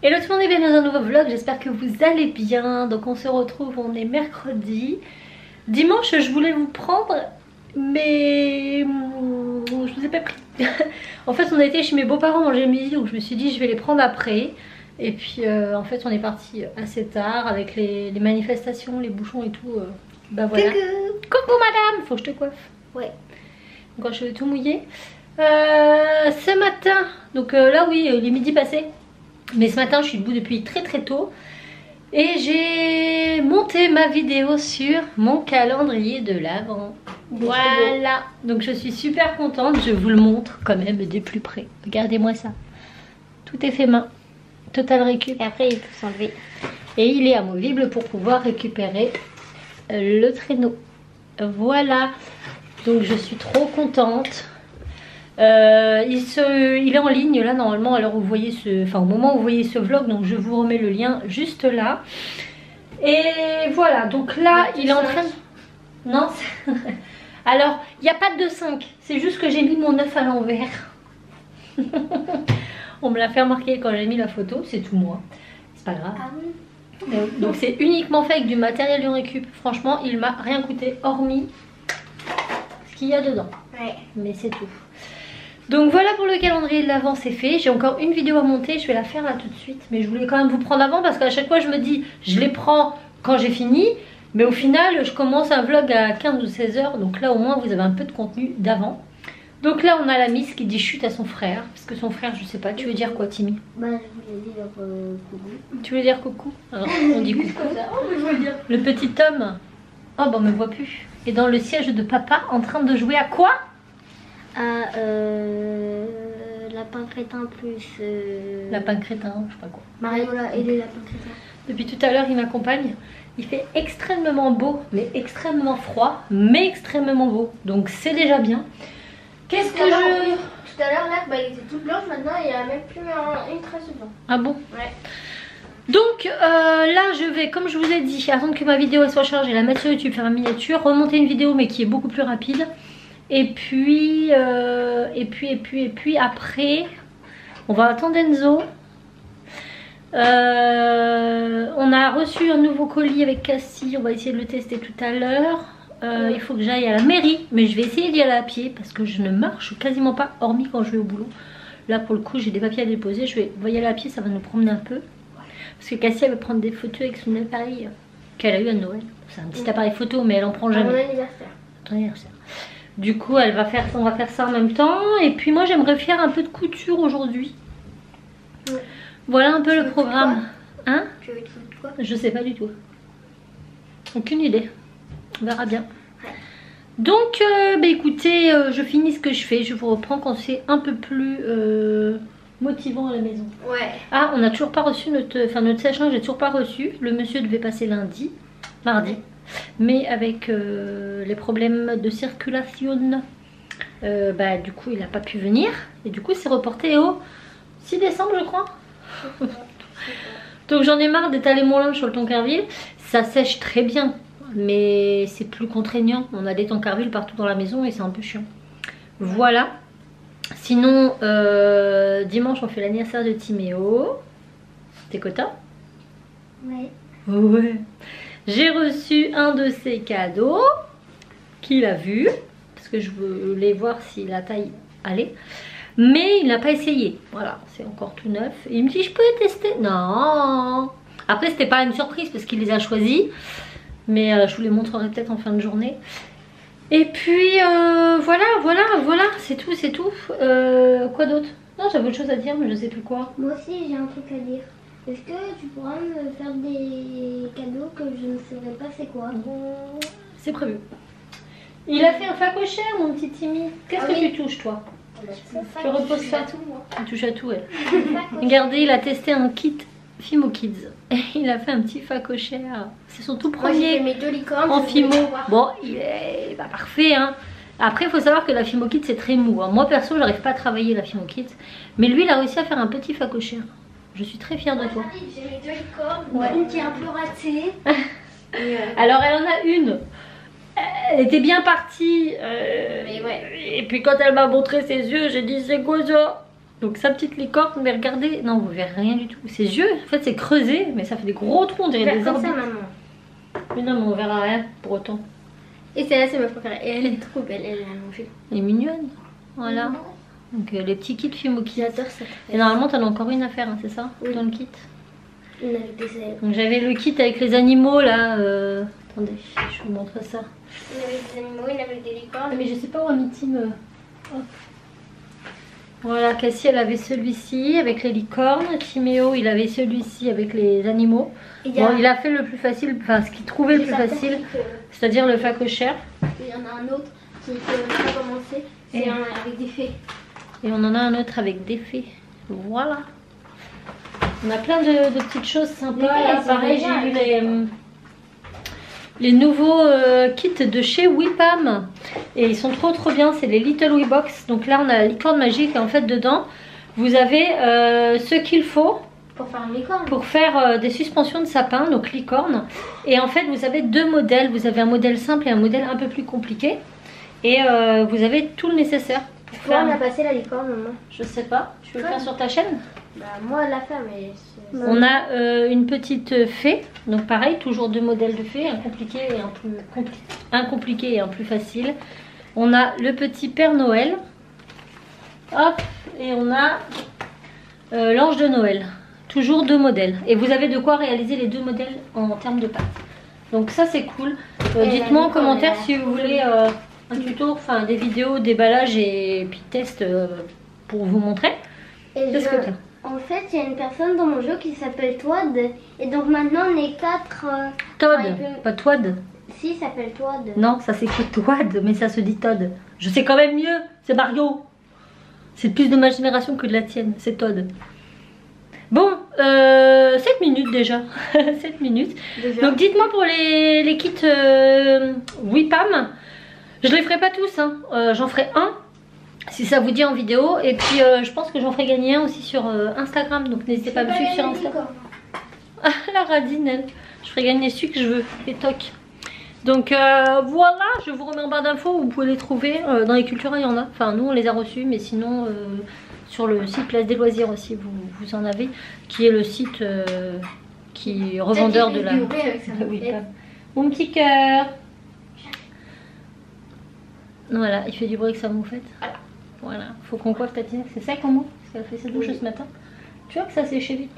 Hello tout le monde et bienvenue dans un nouveau vlog, j'espère que vous allez bien. Donc on se retrouve, on est mercredi. Dimanche je voulais vous prendre mais je vous ai pas pris. En fait on a été chez mes beaux-parents manger le midi, donc je me suis dit je vais les prendre après. Et puis en fait on est parti assez tard avec les manifestations, les bouchons et tout. Bah voilà. Coucou madame, faut que je te coiffe. Ouais. Donc je vais tout mouiller. Ce matin, donc là oui il est midi passé. Mais ce matin je suis debout depuis très tôt et j'ai monté ma vidéo sur mon calendrier de l'Avent. Voilà, donc je suis super contente, je vous le montre quand même de plus près. Regardez-moi ça, tout est fait main, total récup. Et après il faut s'enlever. Et il est amovible pour pouvoir récupérer le traîneau. Voilà, donc je suis trop contente. Il est en ligne là normalement alors vous voyez au moment où vous voyez ce vlog, donc je vous remets le lien juste là. Et voilà, donc là il est en train de... Non alors il n'y a pas de 5, c'est juste que j'ai mis mon œuf à l'envers. On me l'a fait remarquer quand j'ai mis la photo, c'est tout moi, c'est pas grave. Ah oui. Donc c'est uniquement fait avec du matériel de récup. Franchement il m'a rien coûté hormis ce qu'il y a dedans. Ouais. Mais c'est tout. Donc voilà pour le calendrier de l'Avent, c'est fait. J'ai encore une vidéo à monter, je vais la faire là tout de suite. Mais je voulais quand même vous prendre avant parce qu'à chaque fois je me dis je les prends quand j'ai fini. Mais au final je commence un vlog à 15 ou 16 heures. Donc là au moins vous avez un peu de contenu d'avant. Donc là on a la Miss qui dit chute à son frère. Parce que son frère je sais pas, tu veux dire quoi Timmy? Bah je voulais dire coucou. Tu veux dire coucou? Alors on dit coucou. Comme ça. Oh, je veux dire. Le petit homme, oh bah on me voit plus, est dans le siège de papa en train de jouer à quoi? Lapin crétin plus... Lapin crétin, je sais pas quoi. Mariola et les lapins crétins. Depuis tout à l'heure il m'accompagne. Il fait extrêmement beau, mais extrêmement froid, mais extrêmement beau. Donc c'est déjà bien. Qu'est-ce que je... Tout à l'heure là, bah, il était tout blanche, maintenant il y a même plus une trace de blanc. Ah bon? Ouais. Donc là je vais, comme je vous ai dit, attendre que ma vidéo soit chargée, la mettre sur YouTube, faire une miniature, remonter une vidéo mais qui est beaucoup plus rapide. Et puis après, on va attendre Enzo. On a reçu un nouveau colis avec Cassie, on va essayer de le tester tout à l'heure. Il faut que j'aille à la mairie, mais je vais essayer d'y aller à pied parce que je ne marche quasiment pas, hormis quand je vais au boulot. Là pour le coup j'ai des papiers à déposer, on va y aller à pied, ça va nous promener un peu. Parce que Cassie elle veut prendre des photos avec son appareil qu'elle a eu à Noël. C'est un petit appareil photo mais elle en prend jamais. Mon anniversaire. Ton anniversaire. Du coup on va faire ça en même temps. Et puis moi j'aimerais faire un peu de couture aujourd'hui. Ouais. Voilà un peu le programme. Hein? Tu veux tout quoi? Je sais pas du tout. Aucune idée. On verra bien. Ouais. Donc bah écoutez, je finis ce que je fais. Je vous reprends quand c'est un peu plus motivant à la maison. Ouais. Ah, on n'a toujours pas reçu notre sèche-linge, j'ai toujours pas reçu. Le monsieur devait passer mardi. Mais avec les problèmes de circulation, bah du coup il n'a pas pu venir. Et du coup c'est reporté au 6 décembre je crois. Donc j'en ai marre d'étaler mon linge sur le Tancarville. Ça sèche très bien, mais c'est plus contraignant. On a des Tancarville partout dans la maison et c'est un peu chiant. Voilà. Sinon dimanche on fait l'anniversaire de Timéo. T'es content? Ouais. Ouais. J'ai reçu un de ses cadeaux qu'il a vu parce que je voulais voir si la taille allait, mais il n'a pas essayé. Voilà, c'est encore tout neuf. Et il me dit je peux tester. Non. Après c'était pas une surprise parce qu'il les a choisis, mais je vous les montrerai peut-être en fin de journée. Et puis voilà, c'est tout. Quoi d'autre? Non, j'avais autre chose à dire mais je sais plus quoi. Moi aussi j'ai un truc à dire. Est-ce que tu pourras me faire des cadeaux que je ne saurais pas c'est quoi? C'est prévu. Il a fait un facochère mon petit Timmy. Qu'est-ce que tu touches toi? Tu reposes ça? Tu touches à tout, ouais. Regardez, il a testé un kit Fimo Kids. Et il a fait un petit facochère. C'est son tout premier. Moi, mes 2 licornes en Fimo. Bon, il est pas parfait hein. Après il faut savoir que la Fimo Kids c'est très mou hein. Moi perso j'arrive pas à travailler la Fimo Kids. Mais lui il a réussi à faire un petit facochère. Je suis très fière de toi. J'ai mes 2 licornes, une qui est un peu ratée. Alors elle en a une. Elle était bien partie. Mais ouais. Et puis quand elle m'a montré ses yeux, j'ai dit c'est quoi ça? Donc sa petite licorne, mais regardez, non vous verrez rien du tout. Ses yeux, en fait c'est creusé, mais ça fait des gros trous, on dirait des orbites. Mais non, mais on verra rien pour autant. Et celle-là c'est ma préférée, et elle est trop belle, elle est allongée. Elle est mignonne, voilà. Donc les petits kits Fumoki. J'adore ça. Et normalement t'en as encore une à faire, hein, c'est ça? Oui. Dans le kit. Une avec des ailes. Donc j'avais le kit avec les animaux là. Attendez, je vous montre ça. Une avec des animaux, une avec des licornes. Mais je sais pas où Amity me... Hop. Voilà, Cassie elle avait celui-ci avec les licornes. Timéo il avait celui-ci avec les animaux. Bon, il a fait le plus facile, enfin ce qu'il trouvait le plus facile, c'est-à-dire le facochère. Il y en a un autre qui peut pas commencer, c'est un avec des fées. Et on en a un autre avec des fées. Voilà. On a plein de petites choses sympas. Là, pareil, j'ai eu les nouveaux kits de chez Wipam. Et ils sont trop bien. C'est les Little Wee Box. Donc là, on a la licorne magique. Et en fait, dedans, vous avez ce qu'il faut pour faire une licorne. Pour faire des suspensions de sapin, donc licorne. Et en fait, vous avez deux modèles. Vous avez un modèle simple et un modèle un peu plus compliqué. Et vous avez tout le nécessaire. Pourquoi on a passé la licorne, maman? Je sais pas. Tu veux le faire sur ta chaîne? Bah moi elle l'a fait, mais on a une petite fée, donc pareil, toujours deux modèles de fée, un compliqué et un compliqué et un plus facile. On a le petit Père Noël, hop, et on a l'ange de Noël, toujours deux modèles. Et vous avez de quoi réaliser les deux modèles en termes de pâte. Donc ça c'est cool. Dites-moi en commentaire si vous voulez un tuto, enfin des vidéos, déballage et puis test pour vous montrer. Qu'est-ce que t'as? En fait, il y a une personne dans mon jeu qui s'appelle Toad. Et donc maintenant, on est 4. Toad, pas Toad. Si, il s'appelle Toad. Non, ça s'écrit Toad, mais ça se dit Toad. Je sais quand même mieux, c'est Mario. C'est plus de ma génération que de la tienne, c'est Toad. Bon, 7 minutes déjà. 7 minutes. Déjà. Donc dites-moi pour les kits Wipam. Je les ferai pas tous, hein. J'en ferai un. Si ça vous dit en vidéo, et puis je pense que j'en ferai gagner un aussi sur Instagram, donc n'hésitez pas à me suivre sur Instagram. Ah, la radine, elle. Je ferai gagner celui que je veux, les tocs. Donc voilà, je vous remets en barre d'infos, vous pouvez les trouver. Dans les cultures, il y en a. Enfin, nous on les a reçus, mais sinon sur le site Place des Loisirs aussi, vous en avez, qui est le site qui est revendeur de la... Oui, mon petit cœur. Voilà, il fait du bruit avec sa moufette. Voilà, faut qu'on coiffe Tatina, c'est sec en moi, parce qu'elle a fait sa douche ce matin. Tu vois que ça séchait vite.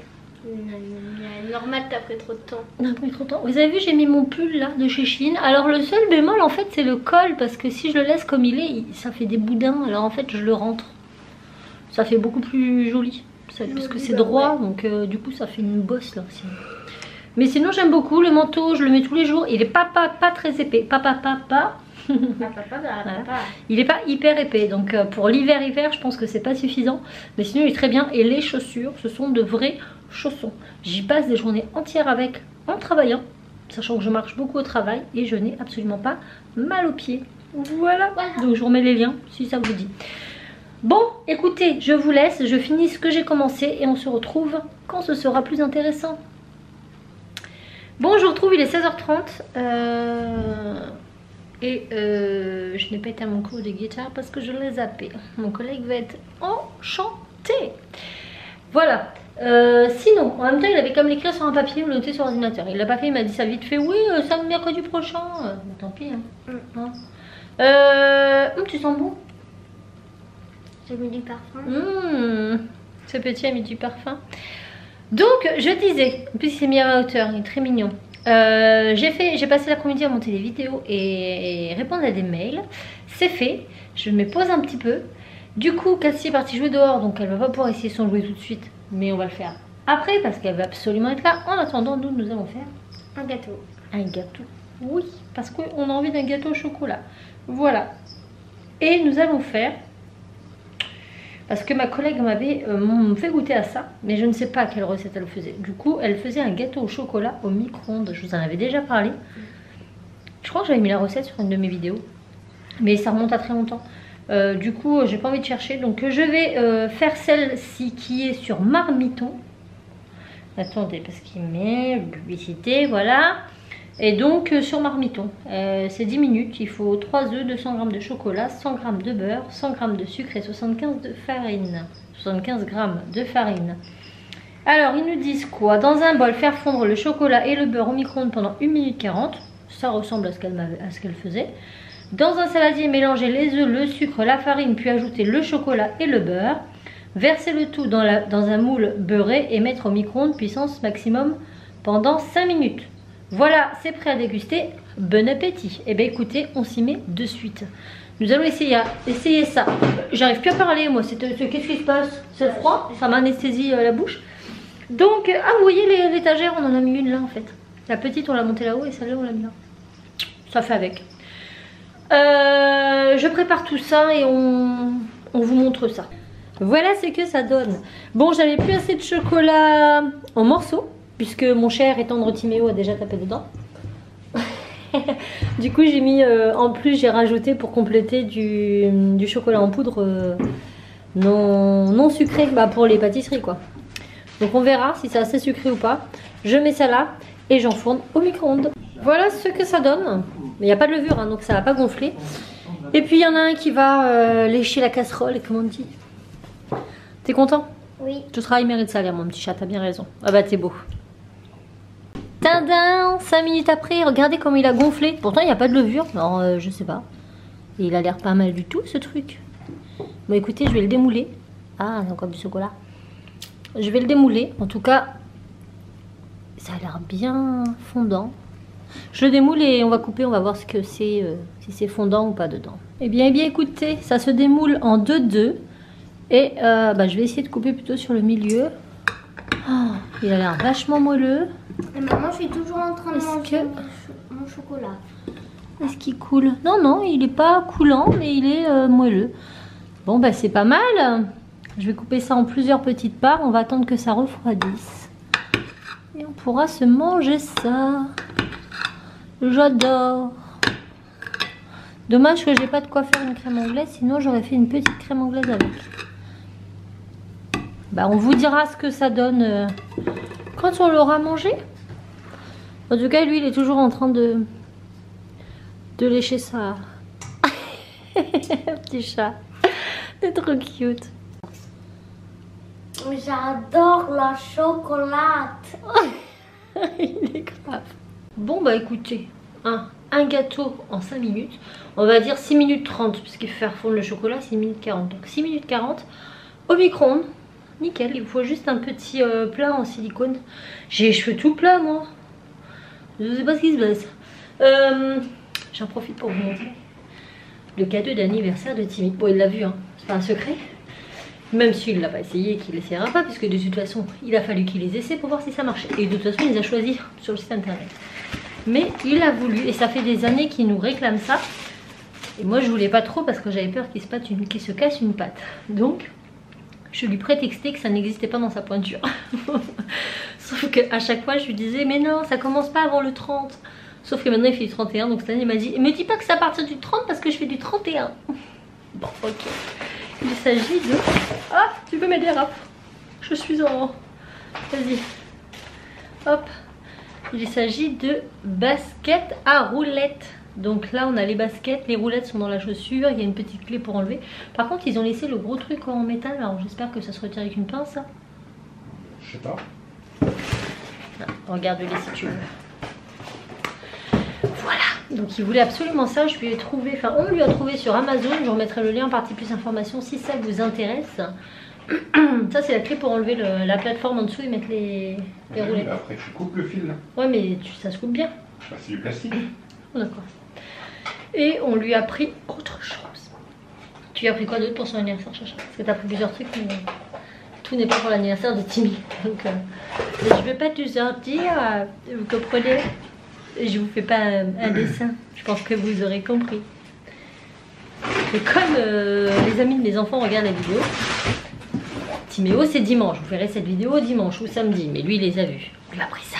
Normal, t'as pris trop de temps. On a pris trop de temps. Vous avez vu, j'ai mis mon pull là de chez Shein. Alors le seul bémol en fait c'est le col, parce que si je le laisse comme il est, ça fait des boudins. Alors en fait je le rentre. Ça fait beaucoup plus joli. Parce que c'est droit, donc du coup ça fait une bosse là aussi. Mais sinon j'aime beaucoup le manteau, je le mets tous les jours. Il est pas très épais. Voilà. Il n'est pas hyper épais, donc pour l'hiver je pense que c'est pas suffisant, mais sinon il est très bien. Et les chaussures, ce sont de vrais chaussons. J'y passe des journées entières avec en travaillant, sachant que je marche beaucoup au travail et je n'ai absolument pas mal aux pieds. Voilà. Donc je vous remets les liens si ça vous dit. Bon, écoutez, je vous laisse, je finis ce que j'ai commencé et on se retrouve quand ce sera plus intéressant. Bon, je vous retrouve, il est 16h30. Et je n'ai pas été à mon cours de guitare parce que je l'ai zappé. Mon collègue va être enchanté. Voilà. Sinon, en même temps, il avait quand même l'écrire sur un papier ou le noter sur l'ordinateur. Il l'a pas fait, il m'a dit ça vite fait. Oui, ça mercredi prochain. Tant pis. Hein. Tu sens bon? J'ai mis du parfum. Ce petit a mis du parfum. Donc, je disais, en plus il s'est mis à hauteur, il est très mignon. J'ai passé l'après-midi à monter des vidéos et répondre à des mails. C'est fait, je me pose un petit peu. Du coup, Cassie est partie jouer dehors, donc elle va pas pouvoir essayer son jouet tout de suite. Mais on va le faire après parce qu'elle va absolument être là. En attendant, nous allons faire un gâteau. Un gâteau, oui, parce qu'on a envie d'un gâteau au chocolat. Voilà. Et nous allons faire... Parce que ma collègue m'avait fait goûter à ça, mais je ne sais pas quelle recette elle faisait. Du coup, elle faisait un gâteau au chocolat au micro-ondes. Je vous en avais déjà parlé. Je crois que j'avais mis la recette sur une de mes vidéos, mais ça remonte à très longtemps. Du coup, j'ai pas envie de chercher. Donc, je vais faire celle-ci qui est sur Marmiton. Attendez, parce qu'il met publicité, voilà. Et donc sur marmiton, c'est 10 minutes, il faut 3 œufs, 200 g de chocolat, 100 g de beurre, 100 g de sucre et 75 de farine. 75 g de farine. Alors ils nous disent quoi? Dans un bol, faire fondre le chocolat et le beurre au micro-ondes pendant 1 minute 40. Ça ressemble à ce qu'elle faisait. Dans un saladier, mélanger les œufs, le sucre, la farine, puis ajouter le chocolat et le beurre. Verser le tout dans un moule beurré et mettre au micro-ondes puissance maximum pendant 5 minutes. Voilà, c'est prêt à déguster. Bon appétit. Et bien écoutez, on s'y met de suite. Nous allons essayer ça. J'arrive plus à parler moi. Qu'est-ce qui se passe? C'est froid? Ça m'anesthésie la bouche. Donc, ah vous voyez l'étagère, on en a mis une là en fait. La petite on l'a montée là-haut et celle-là on l'a mis là. Ça fait avec. Je prépare tout ça et on vous montre ça. Voilà ce que ça donne. Bon, j'avais plus assez de chocolat en morceaux puisque mon cher et tendre Timéo a déjà tapé dedans. Du coup j'ai mis en plus, j'ai rajouté pour compléter du chocolat en poudre non sucré, bah pour les pâtisseries quoi. Donc on verra si c'est assez sucré ou pas. Je mets ça là et j'enfourne au micro-ondes. Voilà ce que ça donne. Mais il n'y a pas de levure hein, donc ça va pas gonfler. Et puis il y en a un qui va lécher la casserole, et comment on dit. T'es content? Oui. Tout travail mérite salaire mon petit chat, t'as bien raison. Ah bah t'es beau. Tadam, 5 minutes après, regardez comme il a gonflé. Pourtant il n'y a pas de levure, alors je sais pas. Et il a l'air pas mal du tout ce truc. Bon écoutez, je vais le démouler. Ah, il y a encore du chocolat. Je vais le démouler, en tout cas, ça a l'air bien fondant. Je le démoule et on va couper, on va voir ce que c'est, si c'est fondant ou pas dedans. Eh bien écoutez, ça se démoule en 2-2. Et bah, je vais essayer de couper plutôt sur le milieu. Oh, il a l'air vachement moelleux. Et maman, je suis toujours en train de manger mon chocolat. Est-ce qu'il coule? Non, non, il n'est pas coulant, mais il est moelleux. Bon, bah c'est pas mal. Je vais couper ça en plusieurs petites parts. On va attendre que ça refroidisse. Et on pourra se manger ça. J'adore. Dommage que j'ai pas de quoi faire une crème anglaise. Sinon, j'aurais fait une petite crème anglaise avec. Bah, on vous dira ce que ça donne quand on l'aura mangé. En tout cas, lui, il est toujours en train de lécher ça. Petit chat. C'est trop cute. J'adore la chocolate. Il est grave. Bon bah écoutez, un gâteau en 5 minutes. On va dire 6 minutes 30 puisqu'il faut faire fondre le chocolat 6 minutes 40. Donc 6 minutes 40 au micro-ondes. Nickel, il faut juste un petit plat en silicone. J'ai les cheveux tout plats moi. Je sais pas ce qui se passe. J'en profite pour vous montrer le cadeau d'anniversaire de Timmy. Bon il l'a vu hein, c'est pas un secret. Même s'il ne l'a pas essayé et qu'il ne l'essayera pas, puisque de toute façon, il a fallu qu'il les essaie pour voir si ça marchait. Et de toute façon, il les a choisis sur le site internet. Mais il a voulu, et ça fait des années qu'il nous réclame ça. Et moi, je voulais pas trop parce que j'avais peur qu'il se casse une patte. Donc, je lui prétextais que ça n'existait pas dans sa pointure. Sauf qu'à chaque fois, je lui disais, mais non, ça commence pas avant le 30. Sauf que maintenant, il fait du 31. Donc cette année, il m'a dit, me dis pas que c'est à partir du 30 parce que je fais du 31. Bon, ok. Il s'agit de... Ah, tu peux m'aider, Raph? Je suis en... Vas-y. Hop. Il s'agit de baskets à roulettes. Donc là, on a les baskets. Les roulettes sont dans la chaussure. Il y a une petite clé pour enlever. Par contre, ils ont laissé le gros truc en métal. Alors, j'espère que ça se retire avec une pince, ça. Je sais pas. Non, regarde-les si tu veux. Voilà. Donc il voulait absolument ça, je lui ai trouvé, enfin on lui a trouvé sur Amazon, je vous remettrai le lien en partie plus information si ça vous intéresse. Ça c'est la clé pour enlever la plateforme en dessous et mettre les roulettes. Après tu coupes le fil là. Ouais mais ça se coupe bien. Bah, c'est du plastique. Oh, d'accord. Et on lui a pris autre chose. Tu lui as pris quoi d'autre pour son anniversaire, Chacha? Parce que tu as pris plusieurs trucs mais tout n'est pas pour l'anniversaire de Timmy. Donc je ne vais pas tout sortir, vous comprenez? Je vous fais pas un dessin, je pense que vous aurez compris. Et comme les amis de mes enfants regardent la vidéo, Timéo c'est dimanche, vous verrez cette vidéo dimanche ou samedi, mais lui il les a vus. Il a pris ça.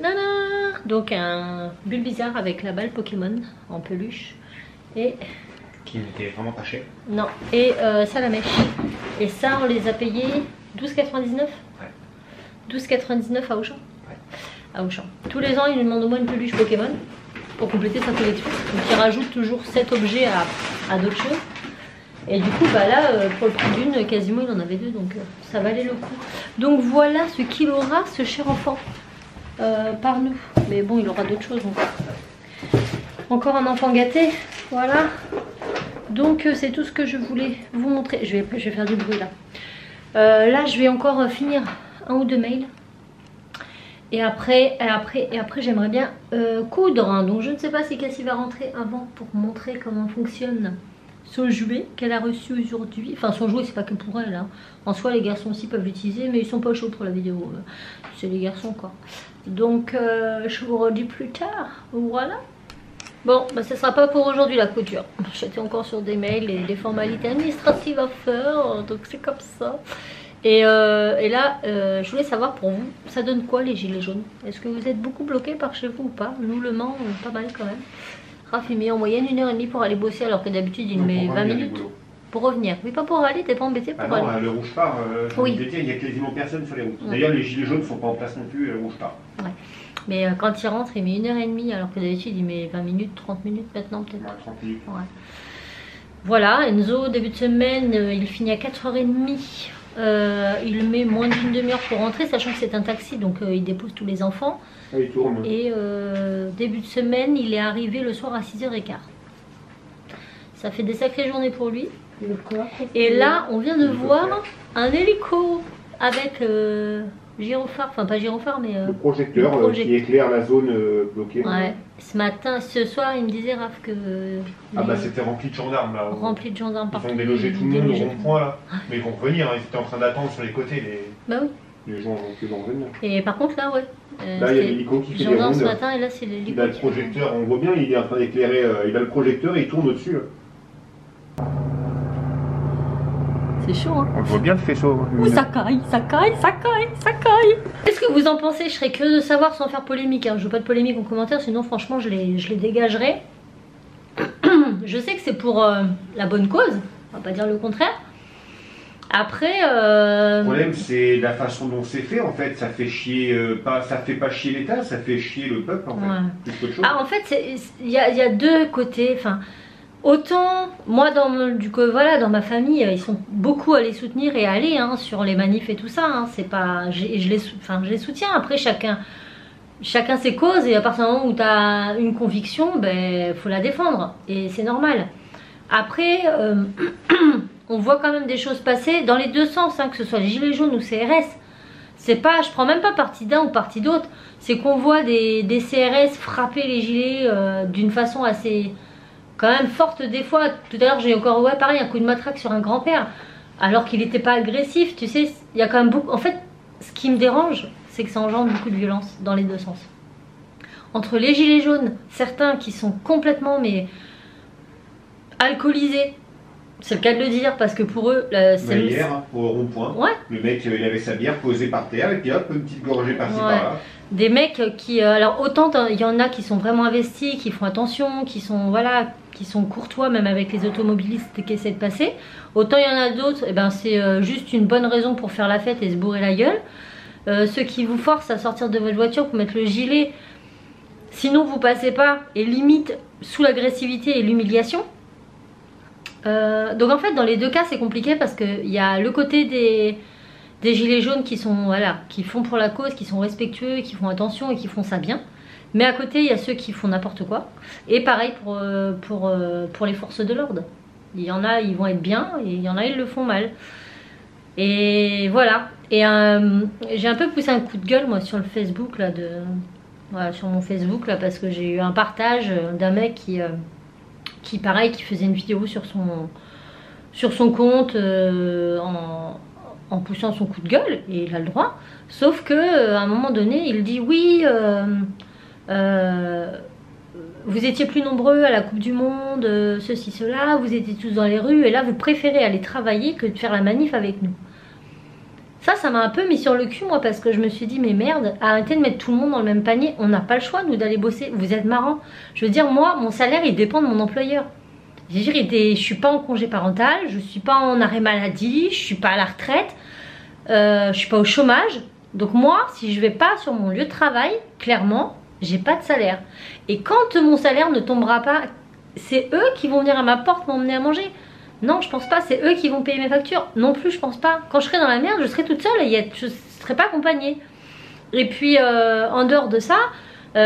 Nana. Donc un Bulbizarre avec la balle Pokémon en peluche. Et... Qui n'était vraiment pas cher. Non, et Salamèche. Et ça on les a payés 12,99 ? Ouais. 12,99 à Auchan. à Auchan. Tous les ans, il lui demande au moins une peluche Pokémon pour compléter sa collection. Donc il rajoute toujours 7 objets à d'autres choses. Et du coup, bah là, pour le prix d'une, quasiment il en avait 2, donc ça valait le coup. Donc voilà ce qu'il aura, ce cher enfant, par nous. Mais bon, il aura d'autres choses encore. Encore un enfant gâté, voilà. Donc c'est tout ce que je voulais vous montrer. Je vais faire du bruit là. Là, je vais encore finir un ou deux mails. Et après j'aimerais bien coudre. Hein. Donc je ne sais pas si Cassie va rentrer avant pour montrer comment fonctionne son jouet qu'elle a reçu aujourd'hui. Enfin son jouet c'est pas que pour elle. Hein. En soi les garçons aussi peuvent l'utiliser mais ils sont pas chauds pour la vidéo. C'est les garçons quoi. Donc je vous redis plus tard. Voilà. Bon bah ce sera pas pour aujourd'hui la couture. J'étais encore sur des mails et des formalités administratives à faire. Donc c'est comme ça. Et là, je voulais savoir pour vous, ça donne quoi les gilets jaunes? Est-ce que vous êtes beaucoup bloqués par chez vous ou pas? Nous le Mans, pas mal quand même. Raph il met en moyenne 1h30 pour aller bosser alors que d'habitude il met 20 minutes pour revenir. Oui pas pour aller, t'es pas embêté pour aller? Non, le rouge part, oui. Il y a quasiment personne sur les routes. D'ailleurs les gilets jaunes ne sont pas en place non plus, le rouge part. Ouais. Mais quand il rentre il met 1h30 alors que d'habitude il met 20 minutes, 30 minutes maintenant peut-être. Ouais, 30 minutes. Ouais. Voilà, Enzo début de semaine il finit à 4h30. Il met moins d'une demi-heure pour rentrer, sachant que c'est un taxi, donc il dépose tous les enfants. Ah, il tourne. Et début de semaine, il est arrivé le soir à 6h15. Ça fait des sacrées journées pour lui. Et là, on vient de voir un hélico avec gyrophare, enfin pas gyrophare, mais le projecteur qui éclaire la zone bloquée. Ouais. Ce soir, il me disait Raph que. Ah bah c'était rempli de gendarmes là. Rempli de gendarmes partout. Ils ont délogé tout le monde au rond-point là. Mais ils vont revenir, hein. Ils étaient en train d'attendre sur les côtés. Bah oui. Les gens vont revenir. Et par contre là, ouais. Là il y a l'hélico qui fait des rondes. Ce matin et là c'est l'hélico. Il a le projecteur, on voit bien, il est en train d'éclairer. Il a le projecteur et il tourne au-dessus là. C'est chaud hein. On le voit bien le faisceau. Oui, ça caille, ça caille, ça caille, ça caille. Qu'est-ce que vous en pensez? Je serais curieuse de savoir sans faire polémique. Hein. Je veux pas de polémique en commentaire, sinon franchement je les dégagerai. Je sais que c'est pour la bonne cause, on va pas dire le contraire. Après le problème c'est la façon dont c'est fait en fait, ça fait chier ça fait pas chier l'État, ça fait chier le peuple en fait. Ouais. Plus qu'autre chose. Ah en fait il y a deux côtés, enfin autant moi dans ma famille ils sont beaucoup à les soutenir et à aller hein, sur les manifs et tout ça hein, c'est pas je les soutiens. Après chacun ses causes et à partir du moment où tu as une conviction ben faut la défendre et c'est normal. Après on voit quand même des choses passer dans les deux sens hein, que ce soit les gilets jaunes ou CRS. C'est pas, je prends même pas parti d'un ou parti d'autre, c'est qu'on voit des CRS frapper les gilets d'une façon assez quand même forte des fois. Tout à l'heure j'ai encore pareil un coup de matraque sur un grand-père alors qu'il n'était pas agressif, tu sais, il y a quand même beaucoup. En fait ce qui me dérange c'est que ça engendre beaucoup de violence dans les deux sens. Entre les gilets jaunes, certains qui sont complètement mais alcoolisés, c'est le cas de le dire parce que pour eux c'est hier hein, au rond-point, ouais. Le mec il avait sa bière posée par terre et puis hop une petite gorgée par-ci ouais. par-là. Des mecs qui alors autant il y en a qui sont vraiment investis, qui font attention, qui sont voilà, qui sont courtois même avec les automobilistes qui essaient de passer, autant il y en a d'autres et ben c'est juste une bonne raison pour faire la fête et se bourrer la gueule. Ceux qui vous forcent à sortir de votre voiture pour mettre le gilet, sinon vous passez pas, et limite sous l'agressivité et l'humiliation. Donc en fait dans les deux cas c'est compliqué parce qu'il y a le côté des gilets jaunes qui sont voilà, qui font pour la cause, qui sont respectueux, qui font attention et qui font ça bien. Mais à côté il y a ceux qui font n'importe quoi. Et pareil pour les forces de l'ordre. Il y en a ils vont être bien et il y en a ils le font mal. Et voilà. Et j'ai un peu poussé un coup de gueule moi sur le Facebook là voilà, sur mon Facebook là parce que j'ai eu un partage d'un mec qui pareil qui faisait une vidéo sur son compte en poussant son coup de gueule et il a le droit, sauf que à un moment donné il dit oui vous étiez plus nombreux à la Coupe du Monde, ceci cela, vous étiez tous dans les rues et là vous préférez aller travailler que de faire la manif avec nous. Ça m'a un peu mis sur le cul moi parce que je me suis dit mais merde, arrêtez de mettre tout le monde dans le même panier, on n'a pas le choix nous d'aller bosser, vous êtes marrants. Je veux dire moi mon salaire il dépend de mon employeur. Je veux dire je suis pas en congé parental, je suis pas en arrêt maladie, je suis pas à la retraite, je suis pas au chômage. Donc moi, si je vais pas sur mon lieu de travail, clairement, j'ai pas de salaire. Et quand mon salaire ne tombera pas, c'est eux qui vont venir à ma porte m'emmener à manger. Non, je pense pas, c'est eux qui vont payer mes factures. Non plus, je pense pas. Quand je serai dans la merde, je serai toute seule et je serai pas accompagnée. Et puis, en dehors de ça, si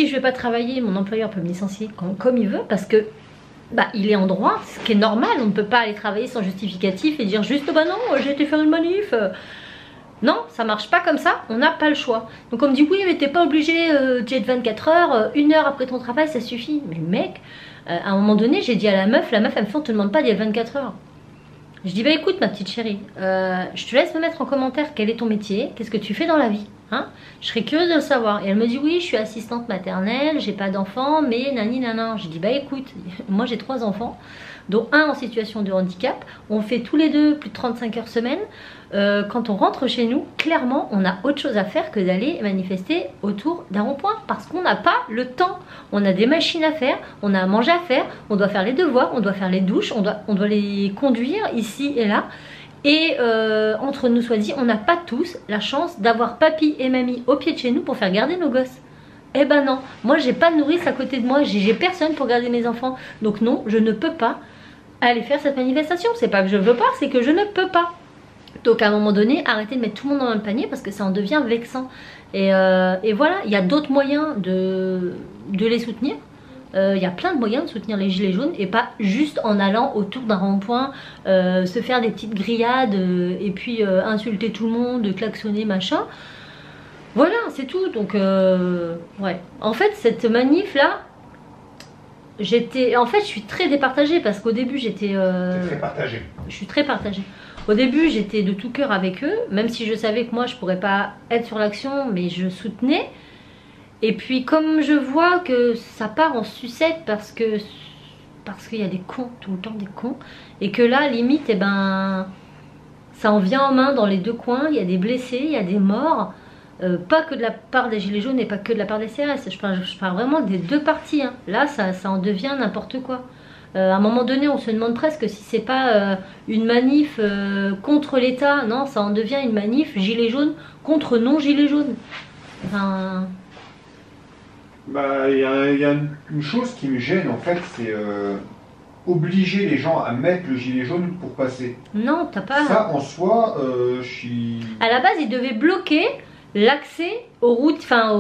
je vais pas travailler, mon employeur peut me licencier comme il veut, parce que bah, il est en droit, ce qui est normal. On ne peut pas aller travailler sans justificatif et dire juste bah non, j'ai été faire une manif. Non, ça marche pas comme ça, on n'a pas le choix. Donc on me dit oui, mais t'es pas obligé d'être 24 heures, 1 heure après ton travail, ça suffit. Mais mec, à un moment donné, j'ai dit à la meuf elle me fait on te demande pas d'y être 24 heures. Je dis bah écoute ma petite chérie, je te laisse me mettre en commentaire quel est ton métier, qu'est-ce que tu fais dans la vie, hein? Je serais curieuse de le savoir. Et elle me dit oui, je suis assistante maternelle, j'ai pas d'enfants, mais nani nanan. Je dis bah écoute, moi j'ai 3 enfants, dont un en situation de handicap, on fait tous les deux plus de 35 heures semaine. Quand on rentre chez nous, clairement on a autre chose à faire que d'aller manifester autour d'un rond-point, parce qu'on n'a pas le temps. On a des machines à faire, on a à manger à faire, on doit faire les devoirs, on doit faire les douches, on doit les conduire ici et là. Et entre nous soit dit, on n'a pas tous la chance d'avoir papy et mamie au pied de chez nous pour faire garder nos gosses. Eh ben non, moi j'ai pas de nourrice à côté de moi, j'ai personne pour garder mes enfants. Donc non, je ne peux pas aller faire cette manifestation. C'est pas que je veux pas, c'est que je ne peux pas. Donc à un moment donné, arrêtez de mettre tout le monde dans le même panier, parce que ça en devient vexant. Et voilà, il y a d'autres moyens de les soutenir. Il y a plein de moyens de soutenir les gilets jaunes, et pas juste en allant autour d'un rond-point, se faire des petites grillades, et puis insulter tout le monde, klaxonner, machin. Voilà, c'est tout. Donc ouais. En fait, cette manif là, je suis très départagée, parce qu'au début j'étais... très partagé. Je suis très partagée. Au début, j'étais de tout cœur avec eux, même si je savais que moi, je pourrais pas être sur l'action, mais je soutenais. Et puis, comme je vois que ça part en sucette parce qu'il y a des cons, tout le temps des cons, et que là, limite, eh ben, ça en vient en main dans les deux coins, il y a des blessés, il y a des morts, pas que de la part des Gilets jaunes et pas que de la part des CRS, je parle vraiment des deux parties, hein. Là, ça en devient n'importe quoi. À un moment donné, on se demande presque si c'est pas une manif contre l'État. Non, ça en devient une manif gilet jaune contre non-gilet jaune. Enfin... Bah, il y a une chose qui me gêne en fait, c'est obliger les gens à mettre le gilet jaune pour passer. Non, t'as pas... Ça, en soi, je suis... À la base, ils devaient bloquer l'accès aux routes, enfin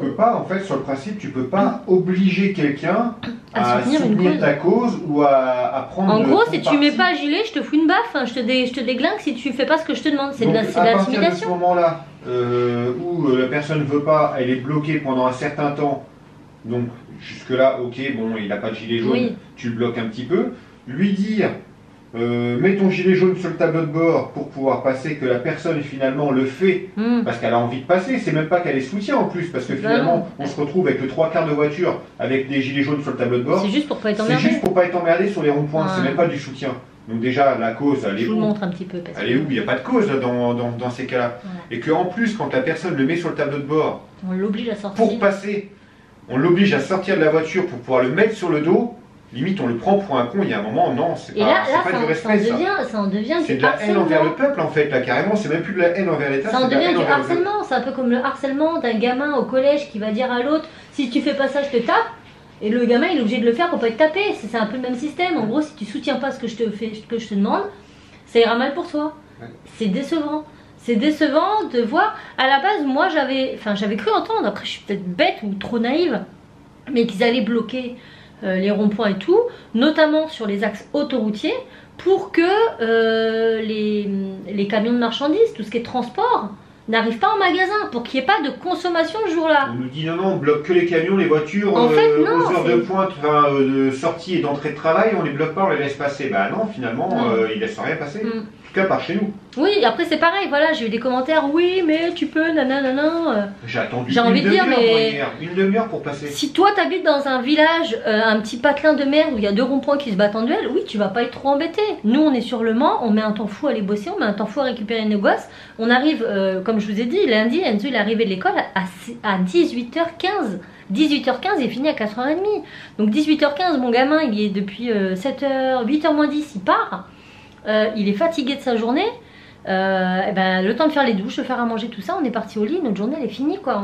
Tu peux pas, en fait, sur le principe, tu peux pas obliger quelqu'un à soutenir ta cause ou à prendre... En gros, si tu mets pas gilet, je te fous une baffe, hein, je te déglingue si tu fais pas ce que je te demande. C'est de l'intimidation. À partir de ce moment-là, où la personne ne veut pas, elle est bloquée pendant un certain temps, donc jusque-là, ok, bon, il n'a pas de gilet jaune, oui. Tu le bloques un petit peu. Lui dire... mets ton gilet jaune sur le tableau de bord pour pouvoir passer, que la personne finalement le fait parce qu'elle a envie de passer, c'est même pas qu'elle est soutien en plus, parce que finalement on se retrouve avec le 3/4 de voiture avec des gilets jaunes sur le tableau de bord. C'est juste pour pas être emmerdé. C'est juste pour pas être emmerdé sur les ronds-points, c'est même pas du soutien. Donc déjà la cause, elle est où? Je vous montre un petit peu. Elle est où? Il n'y a pas de cause dans ces cas-là. Et qu'en plus, quand la personne le met sur le tableau de bord, on l'oblige à sortir. Pour passer, on l'oblige à sortir de la voiture pour pouvoir le mettre sur le dos. Limite, on le prend pour un con, il y a un moment, non, c'est pas du respect, ça en devient c'est de la haine envers le peuple, en fait, là, carrément, c'est même plus de la haine envers l'État, ça en devient du harcèlement, c'est un peu comme le harcèlement d'un gamin au collège qui va dire à l'autre, si tu fais pas ça, je te tape, et le gamin, il est obligé de le faire pour pas être tapé, c'est un peu le même système, en gros, si tu soutiens pas ce que je te demande, ça ira mal pour toi, c'est décevant. C'est décevant de voir, à la base, moi, j'avais cru entendre, après, je suis peut-être bête ou trop naïve, mais qu'ils allaient bloquer les ronds-points et tout, notamment sur les axes autoroutiers, pour que les camions de marchandises, tout ce qui est transport, n'arrivent pas en magasin, pour qu'il n'y ait pas de consommation ce jour-là. On nous dit non, on bloque que les camions, les voitures, en fait, non, aux heures de pointe, de sortie et d'entrée de travail, on les bloque pas, on les laisse passer. Bah non, finalement, ils laissent rien passer. En tout cas, par chez nous. Oui, après c'est pareil, voilà, j'ai eu des commentaires, oui, mais tu peux, nanana. J'ai attendu une demi-heure pour passer. Si toi t'habites dans un village, un petit patelin de merde où il y a 2 ronds-points qui se battent en duel, oui, tu vas pas être trop embêté. Nous, on est sur le Mans, on met un temps fou à aller bosser, on met un temps fou à récupérer nos gosses. On arrive, comme je vous ai dit, lundi, Enzo il est arrivé de l'école à 18h15. 18h15 il est fini à 4h30. Donc 18h15, mon gamin, il est depuis 7h, 8h moins 10, il part. Il est fatigué de sa journée. Et ben, le temps de faire les douches, de faire à manger, tout ça, on est parti au lit, notre journée elle est finie quoi.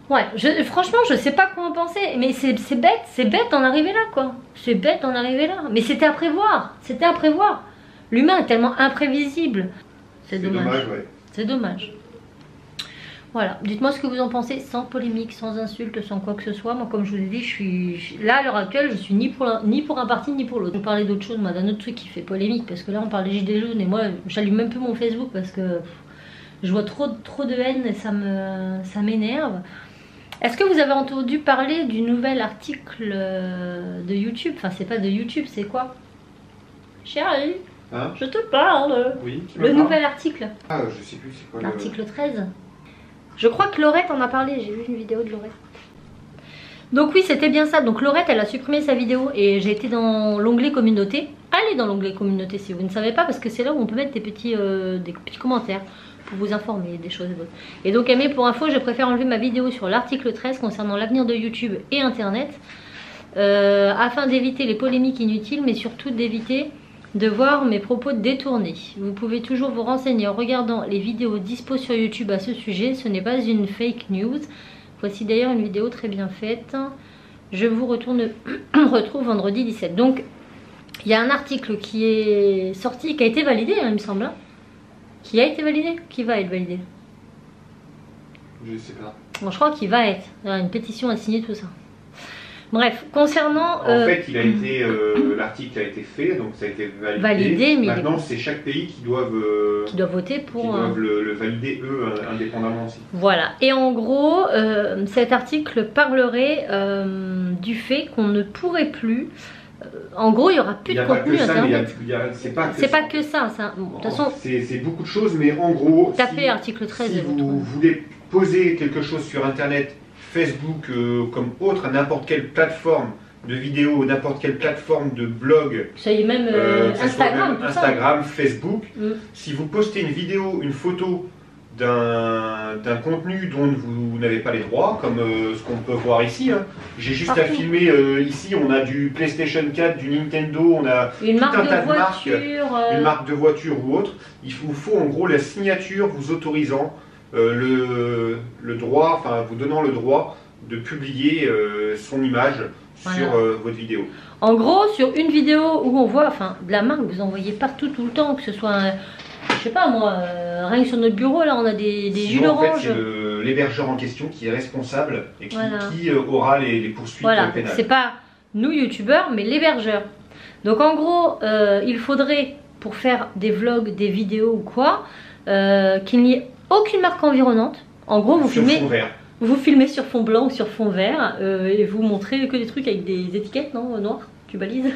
Ouais, franchement je sais pas quoi en penser, mais c'est bête d'en arriver là quoi. C'est bête d'en arriver là, mais c'était à prévoir, c'était à prévoir. L'humain est tellement imprévisible. C'est dommage, ouais. C'est dommage. Voilà, dites-moi ce que vous en pensez, sans polémique, sans insulte, sans quoi que ce soit. Moi, comme je vous l'ai dit, là à l'heure actuelle, je suis ni pour un parti ni pour l'autre. Je vais parler d'autre chose, moi, d'un autre truc qui fait polémique, parce que là on parle des gilets jaunes et moi j'allume même plus mon Facebook parce que je vois trop de haine et ça m'énerve. Est-ce que vous avez entendu parler du nouvel article de YouTube? Enfin, c'est pas de YouTube, c'est quoi? Chérie, hein? Je te parle. Oui, le nouvel article. Ah, je sais plus c'est quoi l'article 13. Je crois que Laurette en a parlé, j'ai vu une vidéo de Laurette. Donc oui, c'était bien ça. Donc Laurette, elle a supprimé sa vidéo et j'ai été dans l'onglet communauté. Allez dans l'onglet communauté si vous ne savez pas, parce que c'est là où on peut mettre des petits commentaires pour vous informer des choses et d'autres. Et donc Aimé, pour info, je préfère enlever ma vidéo sur l'article 13 concernant l'avenir de YouTube et Internet afin d'éviter les polémiques inutiles, mais surtout d'éviter de voir mes propos détournés. Vous pouvez toujours vous renseigner en regardant les vidéos dispo sur YouTube à ce sujet. Ce n'est pas une fake news. Voici d'ailleurs une vidéo très bien faite. Je vous retrouve vendredi 17. Donc, il y a un article qui est sorti, qui a été validé, hein, il me semble. Hein. Qui a été validé? Qui va être validé? Je sais pas. Bon, je crois qu'il va être. Il y a une pétition à signer, tout ça. Bref, concernant... En fait, l'article a été fait, donc ça a été validé. Mais maintenant, c'est chaque pays qui doivent voter pour... Qui doivent le valider, eux, indépendamment aussi. Voilà. Et en gros, cet article parlerait du fait qu'on ne pourrait plus... en gros, il n'y aura plus de contenu Internet. C'est pas que ça. Bon, de toute façon, c'est beaucoup de choses, mais en gros... Tapez article 13. Si vous voulez poser quelque chose sur Internet... Facebook comme autre, à n'importe quelle plateforme de vidéo, n'importe quelle plateforme de blog, ça y est, même Instagram, Facebook, si vous postez une vidéo, une photo d'un contenu dont vous n'avez pas les droits, comme ce qu'on peut voir ici, hein. J'ai juste à filmer, ici on a du PlayStation 4, du Nintendo, on a une tout marque un tas de de marques, voiture, une marque de voiture ou autre. Il vous faut en gros la signature vous autorisant le droit, enfin vous donnant le droit de publier son image sur votre vidéo. En gros, sur une vidéo où on voit, enfin de la marque, vous en voyez partout tout le temps, que ce soit, je sais pas moi, rien que sur notre bureau là, on a des jus d'orange. En fait, c'est l'hébergeur en question qui est responsable et qui aura les poursuites pénales. C'est pas nous youtubeurs, mais l'hébergeur. Donc en gros, il faudrait, pour faire des vlogs, des vidéos ou quoi, qu'il n'y ait aucune marque environnante. En gros, vous filmez sur fond blanc ou sur fond vert et vous montrez que des trucs avec des étiquettes, non, noires, tu balises.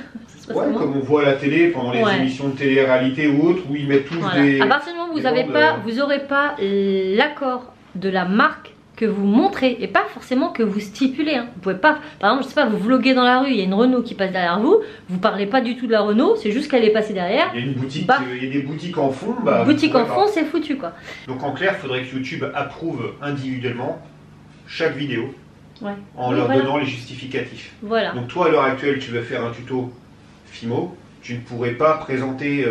Ouais, comme on voit à la télé pendant les émissions de télé-réalité ou autres où ils mettent tous des... À partir du moment où vous n'aurez pas l'accord de la marque que vous montrez et pas forcément que vous stipulez. Hein. Vous pouvez pas, par exemple, je sais pas, vous vloguez dans la rue, il y a une Renault qui passe derrière vous, vous parlez pas du tout de la Renault, c'est juste qu'elle est passée derrière. Il y a une boutique, il y a des boutiques en fond. Boutique en fond, c'est foutu quoi. Donc en clair, il faudrait que YouTube approuve individuellement chaque vidéo en leur donnant les justificatifs. Voilà. Donc toi à l'heure actuelle, tu veux faire un tuto Fimo, tu ne pourrais pas présenter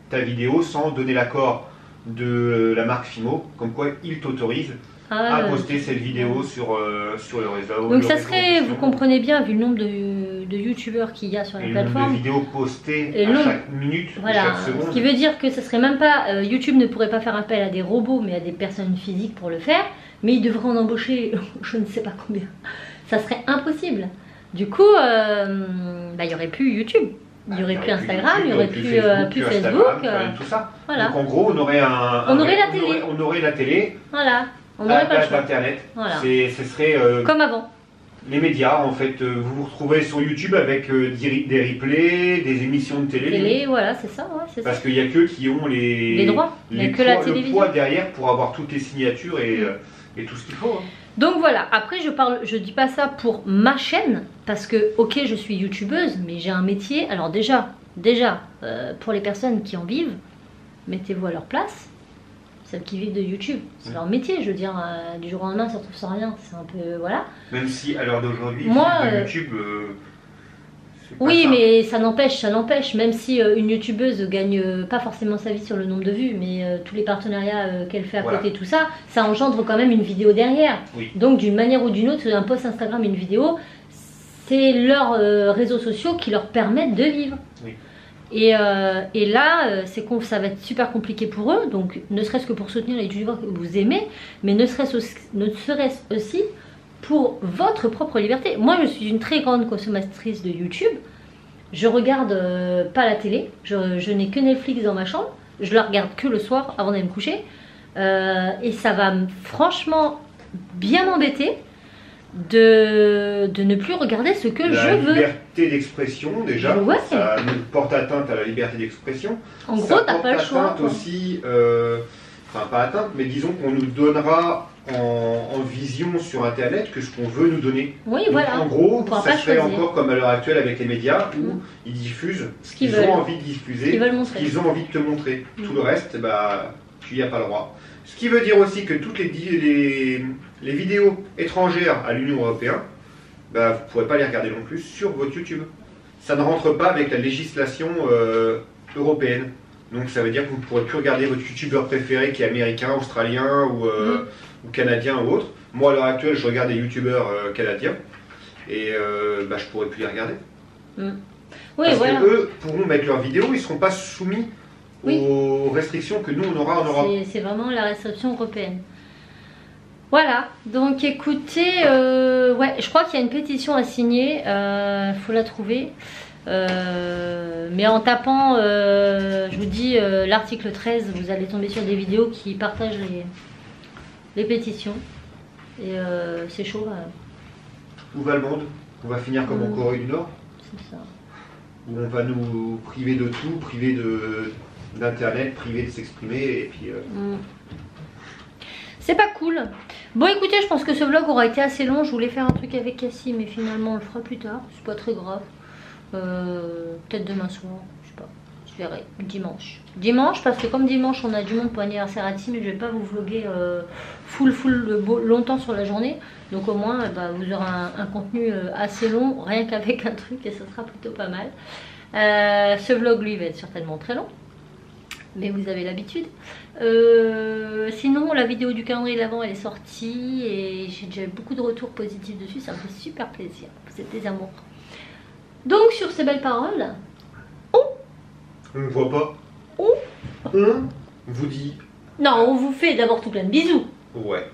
ta vidéo sans donner l'accord de la marque Fimo, comme quoi il t'autorise à poster cette vidéo sur le réseau. Donc ça serait, vous comprenez bien, vu le nombre de youtubeurs qu'il y a sur la plateforme. Le nombre de vidéos postées à chaque minute, chaque seconde. Ce qui veut dire que ça serait même pas, YouTube ne pourrait pas faire appel à des robots, mais à des personnes physiques pour le faire. Mais il devrait en embaucher je ne sais pas combien. Ça serait impossible. Du coup, il n'y aurait plus YouTube. Il n'y aurait plus Instagram, il n'y aurait plus Facebook. Tout ça. Voilà. Donc en gros, on aurait la télé. Voilà. On n'aurait pas le choix. Internet. Voilà. Ce serait comme avant. Les médias, en fait, vous vous retrouvez sur YouTube avec des replays, des émissions de télé. Voilà, c'est ça. Ouais, parce qu'il n'y a que qui ont les droits, le poids derrière pour avoir toutes les signatures et tout ce qu'il faut. Hein. Donc voilà, après je dis pas ça pour ma chaîne, parce que ok je suis youtubeuse, mais j'ai un métier. Alors déjà pour les personnes qui en vivent, mettez-vous à leur place. Celles qui vivent de YouTube, c'est leur métier, je veux dire, du jour au lendemain, se retrouvent sans rien, c'est un peu, voilà. Même si à l'heure d'aujourd'hui, YouTube, c'est pas Oui, ça. mais ça n'empêche, même si une youtubeuse gagne pas forcément sa vie sur le nombre de vues, mais tous les partenariats qu'elle fait à Voilà. côté, tout ça, ça engendre quand même une vidéo derrière. Oui. Donc d'une manière ou d'une autre, un post Instagram et une vidéo, c'est leurs réseaux sociaux qui leur permettent de vivre. Oui. Et là, ça va être super compliqué pour eux, donc ne serait-ce que pour soutenir les youtubeurs que vous aimez, mais ne serait-ce aussi pour votre propre liberté. Moi, je suis une très grande consommatrice de YouTube. Je regarde pas la télé. Je n'ai que Netflix dans ma chambre. Je la regarde que le soir avant d'aller me coucher. Et ça va franchement bien m'embêter de ne plus regarder ce que je La veux. liberté d'expression, déjà, Ouais. ça nous porte atteinte à la liberté d'expression. En Ça gros, t'as porte pas le choix. atteinte quoi. aussi, enfin pas atteinte, mais disons qu'on nous donnera en vision sur Internet que ce qu'on veut nous donner. Oui, Donc, voilà. en gros, On pourra ça pas se fait choisir. encore comme à l'heure actuelle avec les médias où Mm. ils diffusent Ce qu'ils qu'ils veulent. ont envie de Ce diffuser, qu'ils veulent ce montrer. qu'ils ont envie de te montrer. Mm. Tout le reste, bah, tu n'y as pas le droit. Ce qui veut dire aussi que toutes les vidéos étrangères à l'Union européenne, bah, vous ne pourrez pas les regarder non plus sur votre YouTube. Ça ne rentre pas avec la législation européenne. Donc ça veut dire que vous ne pourrez plus regarder votre youtubeur préféré qui est américain, australien ou canadien ou autre. Moi à l'heure actuelle je regarde des youtubeurs canadiens et bah, je ne pourrai plus les regarder. Oui, Parce voilà. qu'eux pourront mettre leurs vidéos, ils ne seront pas soumis Oui. aux restrictions que nous on aura en Europe. C'est vraiment la restriction européenne. Voilà, donc écoutez, ouais, je crois qu'il y a une pétition à signer, faut la trouver. Mais en tapant, je vous dis, l'article 13, vous allez tomber sur des vidéos qui partagent les pétitions. Et c'est chaud, Où va le monde? On va finir comme en Corée du Nord, c'est ça. où on va nous priver de tout, priver d'internet, priver de s'exprimer et puis... C'est pas cool. Bon écoutez, je pense que ce vlog aura été assez long. Je voulais faire un truc avec Cassie, mais finalement on le fera plus tard. C'est pas très grave. Peut-être demain soir, je sais pas. Je verrai. Dimanche. Dimanche, parce que comme dimanche on a du monde pour l'anniversaire à Tim, je vais pas vous vlogger longtemps sur la journée. Donc au moins bah, vous aurez un contenu assez long, rien qu'avec un truc, et ça sera plutôt pas mal. Ce vlog lui va être certainement très long, mais vous avez l'habitude. Sinon la vidéo du calendrier d'avant elle est sortie et j'ai déjà eu beaucoup de retours positifs dessus, ça me fait super plaisir, vous êtes des amours. Donc sur ces belles paroles, On ne voit pas. On vous dit... non, on vous fait d'abord tout plein de bisous. Ouais.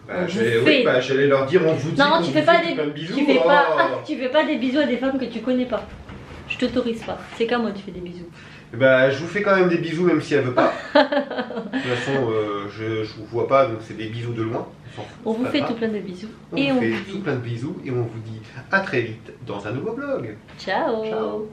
Bah, On vous j'allais fait- oui, bah, j'allais leur dire on vous dit Non, qu'on tu vous fais pas fait des plein de bisous. tu fais Oh. pas tu fais pas des bisous à des femmes que tu connais pas. Je t'autorise pas. C'est qu'à moi tu fais des bisous. Bah, je vous fais quand même des bisous même si elle veut pas. De toute façon, je vous vois pas, donc c'est des bisous de loin. s'en fout, On c'est vous pas fait grave. tout plein de bisous On et vous on fait vous tout dit plein de bisous et on vous dit à très vite dans un nouveau vlog. ciao. Ciao.